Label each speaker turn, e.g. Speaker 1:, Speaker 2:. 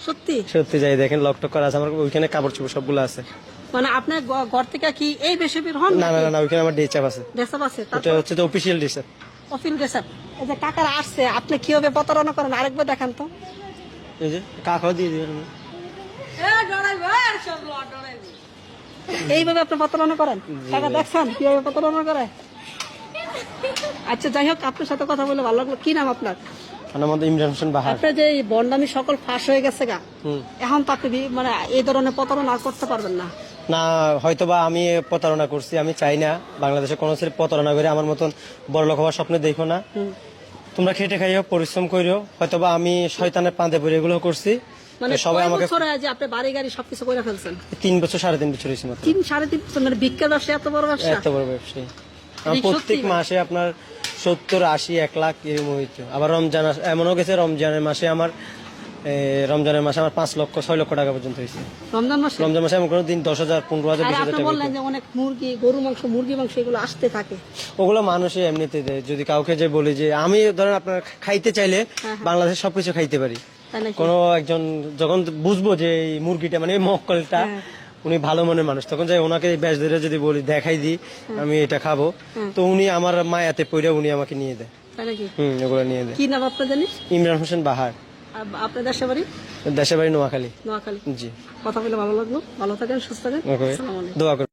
Speaker 1: সত্যি
Speaker 2: সত্যি যাই দেখেন লক টক করা আছে আমার ওইখানে কাপড় চোপড় সবগুলো আছে।
Speaker 1: মানে আপনার ঘর থেকে কি এই বেশি বের হন?
Speaker 2: না না না ওইখানে আমার ডিচাপ আছে।
Speaker 1: ড্রেসআপ আছে,
Speaker 2: ওটা হচ্ছে তো অফিসিয়াল ডিচাপ।
Speaker 1: অফিল ড্রেসআপ। এই যে কাকারা আসছে, আপনি কিভাবে প্রতারণা করেন আরেকবার দেখান তো।
Speaker 2: এই যে কাকাও দিয়ে দিবেন।
Speaker 1: এইভাবে আপনি প্রতারণা করেন? কাকা দেখছেন কিভাবে প্রতারণা করে? আচ্ছা যাই হোক, আপনার সাথে কথা বলে ভালো লাগলো। কি নাম আপনার?
Speaker 2: আমার মধ্যে ইমরান হোসেন বাহার।
Speaker 1: আপনার যে এই বন্ডামি সকল ফাঁস হয়ে গেছে গা, এখন তো আপনি মানে এই ধরনের প্রতারণা আর করতে পারবেন না।
Speaker 2: না হয়তোবা আমি প্রতারণা করছি, আমি চাই না বাংলাদেশে কোনো ছেলে প্রতারণা করে আমার মতন বড় লোক হওয়ার স্বপ্ন দেখো না। তোমরা খেটে খাইও, পরিশ্রম করিও। হয়তোবা আমি শয়তানের পান্তে পড়ে এগুলো করছি।
Speaker 1: মানে
Speaker 2: সবাই আমাকে
Speaker 1: যে আপনি বাড়ি গাড়ি সবকিছু করে ফেলছেন?
Speaker 2: 3 বছর 3.5 বছর হয়েছে মাত্র।
Speaker 1: 3-3.5 বছর? মানে ভিক্ষা ব্যবসা এত বড় ব্যবসা?
Speaker 2: এত বড় ব্যবসায়ী আমার প্রত্যেক মাসে আপনার 70-80-1 লাখ এরকম হইতো। আবার রমজান এমনও গেছে রমজানের মাসে আমার 5 লক্ষ 6 লক্ষ টাকা পর্যন্ত হয়েছে। রমজান মাসে এমন কোনো দিন 10,000 15,000 20,000 টাকা।
Speaker 1: বললেন যে অনেক মুরগি, গরু মাংস, মুরগি মাংস এগুলো আসতে থাকে,
Speaker 2: ওগুলো মানুষই এমনিতে দেয়। যদি কাউকে যে বলি যে আমি ধরেন আপনার খাইতে চাইলে বাংলাদেশে সবকিছু খাইতে পারি, কোনো একজন যখন বুঝবো যে এই মুরগিটা মানে মক্কলটা উনি ভালো মনের মানুষ, তখন যাই ওনাকে ব্যাস ধরে যদি বলি দেখাই দিই আমি এটা খাবো, তো উনি আমার মায়াতে পড়ে উনি আমাকে নিয়ে দেয়। ওগুলো নিয়ে দেয়।
Speaker 1: কি নাম আপনার জানিস?
Speaker 2: ইমরান হোসেন বাহার।
Speaker 1: আপনার দেশের বাড়ি?
Speaker 2: দেশের বাড়ি নোয়াখালী।
Speaker 1: নোয়াখালী।
Speaker 2: জি।
Speaker 1: কথা বলে ভালো লাগলো। ভালো থাকেন, সুস্থ থাকেন।
Speaker 2: দোয়া করুন।